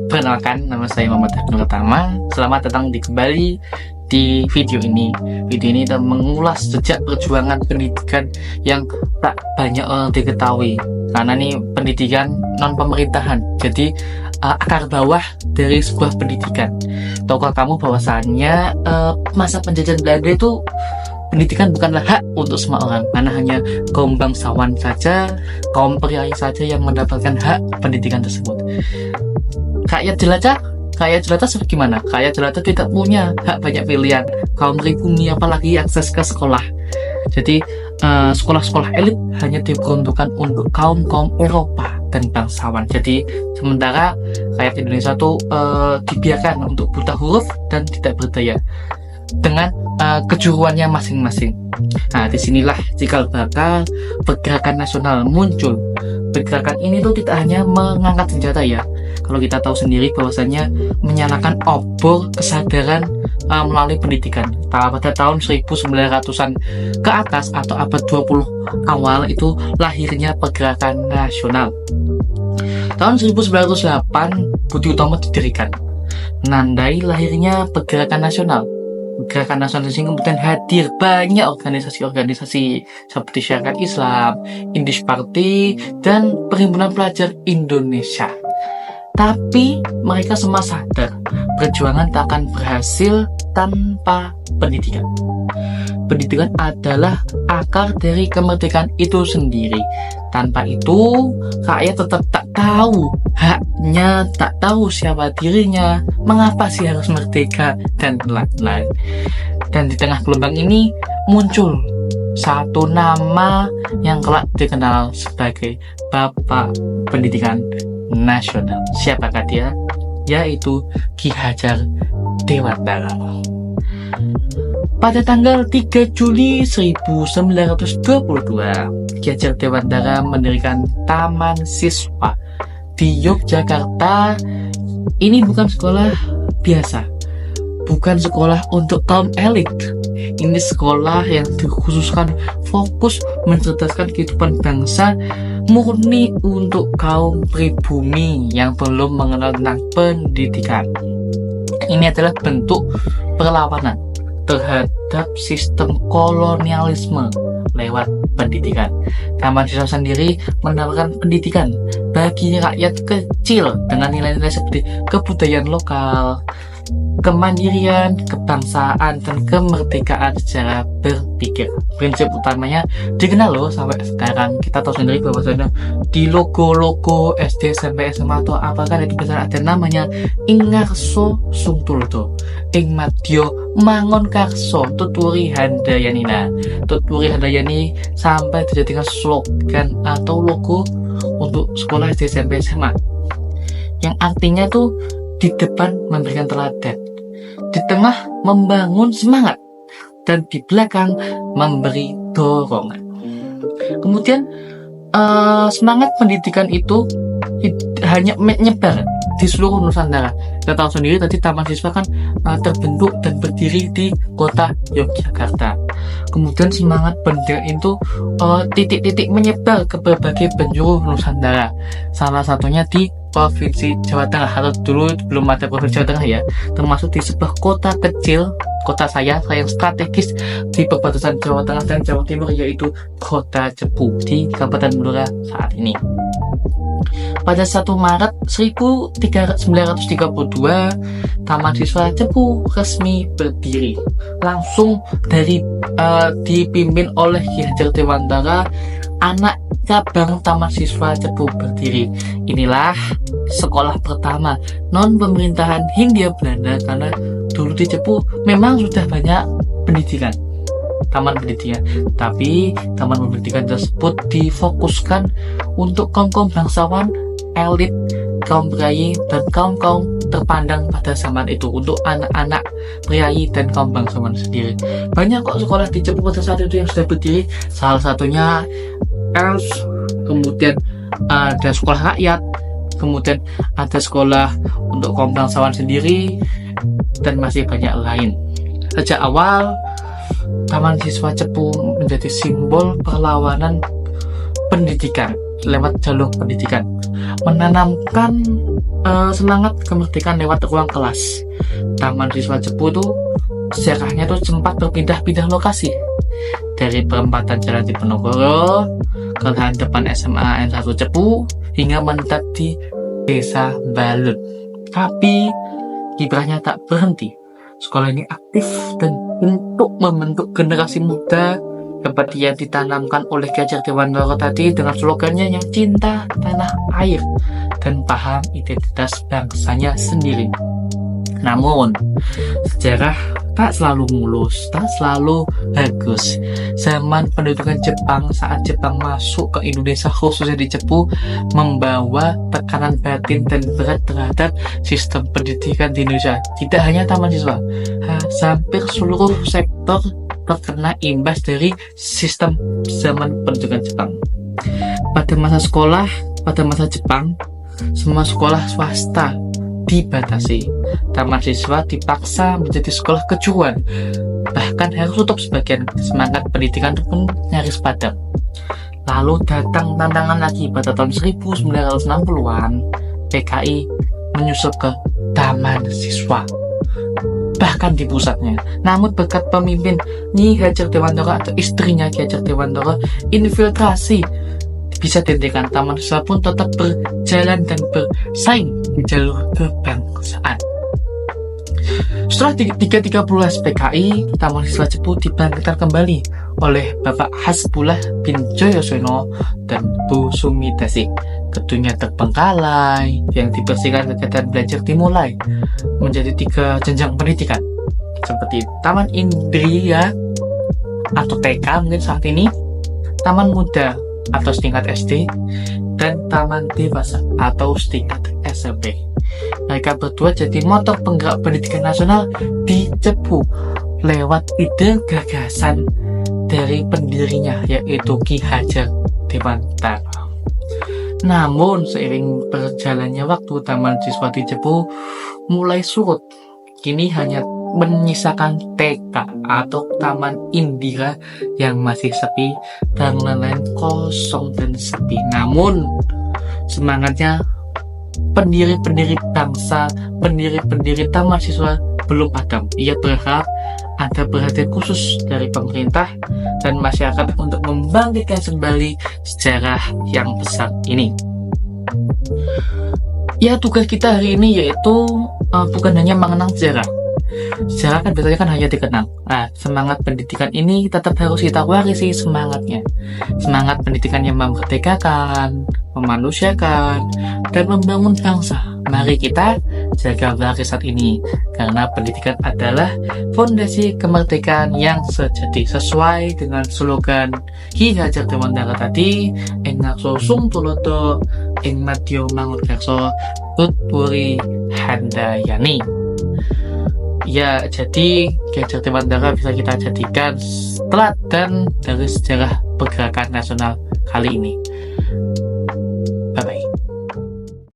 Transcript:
Perkenalkan, nama saya Muhammad Abdul Tama. Selamat datang kembali di video ini. Video ini kita mengulas sejak perjuangan pendidikan yang tak banyak orang diketahui. Karena ini pendidikan non pemerintahan, jadi akar bawah dari sebuah pendidikan. Tahukah kamu bahwasannya masa penjajahan Belanda itu pendidikan bukanlah hak untuk semua orang, karena hanya kaum bangsawan saja, kaum priai saja yang mendapatkan hak pendidikan tersebut. Rakyat jelata seperti gimana? Rakyat jelata tidak punya hak banyak pilihan. Kaum pribumi apalagi akses ke sekolah. Jadi sekolah-sekolah elit hanya diperuntukkan untuk kaum Eropa dan bangsawan. Jadi sementara rakyat Indonesia itu dibiarkan untuk buta huruf dan tidak berdaya dengan kejuruannya masing-masing. Nah, disinilah cikal bakal pergerakan nasional muncul. Pergerakan ini tuh tidak hanya mengangkat senjata ya. Kalau kita tahu sendiri bahwasanya menyalakan obor kesadaran melalui pendidikan. Pada tahun 1900-an ke atas atau abad 20 awal itu lahirnya pergerakan nasional. Tahun 1908 Budi Utomo didirikan, menandai lahirnya pergerakan nasional. Gerakan nasional ini kemudian hadir banyak organisasi-organisasi seperti Syarikat Islam, Indus Party, dan Perhimpunan Pelajar Indonesia. Tapi mereka semua sadar perjuangan tak akan berhasil tanpa pendidikan. Pendidikan adalah akar dari kemerdekaan itu sendiri. Tanpa itu, rakyat tetap tak tahu haknya, tak tahu siapa dirinya, mengapa sih harus merdeka, dan lain-lain. Dan di tengah gelombang ini muncul satu nama yang kelak dikenal sebagai Bapak Pendidikan Nasional. Siapakah dia? Yaitu Ki Hajar Dewantara. Pada tanggal 3 Juli 1922, Ki Hajar Dewantara mendirikan Taman Siswa di Yogyakarta. Ini bukan sekolah biasa, bukan sekolah untuk kaum elit. Ini sekolah yang dikhususkan fokus mencerdaskan kehidupan bangsa, murni untuk kaum pribumi yang belum mengenal tentang pendidikan. Ini adalah bentuk perlawanan terhadap sistem kolonialisme lewat pendidikan. Taman Siswa sendiri menawarkan pendidikan bagi rakyat kecil dengan nilai-nilai seperti kebudayaan lokal, kemandirian, kebangsaan, dan kemerdekaan secara berpikir. Prinsip utamanya dikenal loh sampai sekarang. Kita tahu sendiri bahwasanya di logo-logo SD, SMP, SMA atau apakah itu biasanya ada namanya Ingarso Sungtuldo, Ing Madya Mangun Karso, Tuturi Handayanina. Tuturi Handayani sampai dijadikan slogan atau logo untuk sekolah SD, SMP, SMA, yang artinya tuh di depan memberikan teladan, di tengah membangun semangat, dan di belakang memberi dorongan. Kemudian semangat pendidikan itu hanya menyebar di seluruh Nusantara. Kita tahu sendiri tadi Taman Siswa kan terbentuk dan berdiri di kota Yogyakarta. Kemudian semangat pendidikan itu titik-titik menyebar ke berbagai penjuru Nusantara. Salah satunya di Provinsi Jawa Tengah, atau dulu belum ada Provinsi Jawa Tengah ya, termasuk di sebuah kota kecil, kota saya yang strategis di perbatasan Jawa Tengah dan Jawa Timur, yaitu Kota Cepu di Kabupaten Blora saat ini. Pada 1 Maret 1932, Taman Siswa Cepu resmi berdiri. Langsung dipimpin oleh Ki Hajar Dewantara, anak cabang Taman Siswa Cepu berdiri. Inilah sekolah pertama non pemerintahan Hindia Belanda, karena dulu di Cepu memang sudah banyak pendidikan, taman pendidikan, tapi taman pendidikan tersebut difokuskan untuk kaum bangsawan, elit, kaum priai, dan kaum terpandang pada zaman itu, untuk anak-anak priai dan kaum bangsawan sendiri. Banyak kok sekolah di Cepu pada saat itu yang sudah berdiri. Salah satunya Els, kemudian ada sekolah rakyat, kemudian ada sekolah untuk kaum bangsawan sendiri, dan masih banyak lain. Sejak awal, Taman Siswa Cepu menjadi simbol perlawanan pendidikan lewat jalur pendidikan. menanamkan semangat kemerdekaan lewat ruang kelas. Taman Siswa Cepu tuh sejarahnya tuh sempat berpindah-pindah lokasi dari perempatan Jalan Diponegoro ke lahan depan SMA N1 Cepu hingga menetap di Desa Balut. Tapi kiprahnya tak berhenti. Sekolah ini aktif dan untuk membentuk generasi muda seperti yang ditanamkan oleh Ki Hajar Dewantara tadi dengan slogannya yang cinta tanah air dan paham identitas bangsanya sendiri. Namun, sejarah tak selalu mulus, tak selalu bagus. Zaman pendudukan Jepang saat Jepang masuk ke Indonesia khususnya di Cepu membawa tekanan batin dan berat terhadap sistem pendidikan di Indonesia. Tidak hanya taman siswa, hampir seluruh sektor terkena imbas dari sistem zaman pendudukan Jepang. Pada masa Jepang, semua sekolah swasta dibatasi. Taman siswa dipaksa menjadi sekolah kejuruan, bahkan harus tutup sebagian. Semangat pendidikan pun nyaris padam. Lalu datang tantangan lagi pada tahun 1960-an. PKI menyusul ke taman siswa, bahkan di pusatnya. Namun berkat pemimpin Nyi Hajar Dewantara atau istrinya Ki Hajar Dewantara infiltrasi, bisa dihentikan. Taman siswa pun tetap berjalan dan bersaing di jalur kebangsaan. Setelah 30 PKI, Taman Siswa Cepu dibangkitkan kembali oleh Bapak Hasbullah bin Joyosono dan Bu Sumitasi. Gedungnya terbengkalai, yang dibersihkan, kegiatan belajar dimulai menjadi 3 jenjang pendidikan seperti Taman Indria atau TK mungkin saat ini, Taman Muda atau setingkat SD, dan Taman Dewasa atau setingkat SMP. Mereka berdua jadi motor penggerak pendidikan nasional di Cepu lewat ide gagasan dari pendirinya yaitu Ki Hajar Dewantara. Namun seiring berjalannya waktu, Taman Siswa di Cepu mulai surut. Kini hanya menyisakan TK atau Taman Indira yang masih sepi dan lain-lain kosong dan sepi. Namun semangatnya pendiri bangsa, pendiri Taman Siswa belum padam. Ia berharap ada perhatian khusus dari pemerintah dan masyarakat untuk membangkitkan kembali sejarah yang besar ini. Ya, tugas kita hari ini yaitu bukan hanya mengenang sejarah. Sejarah kan biasanya kan hanya dikenang. Nah, semangat pendidikan ini tetap harus kita warisi semangatnya. Semangat pendidikan yang memerdekakan, memanusiakan, dan membangun bangsa. Mari kita jaga warisan ini, karena pendidikan adalah fondasi kemerdekaan yang sejati, sesuai dengan slogan Ki Hajar Dewantara tadi, ing ngakso sung tulodo, ing madya mangun karso, tutpuri handayani. Ya, jadi Ki Hajar Dewantara bisa kita jadikan teladan dari sejarah pergerakan nasional kali ini.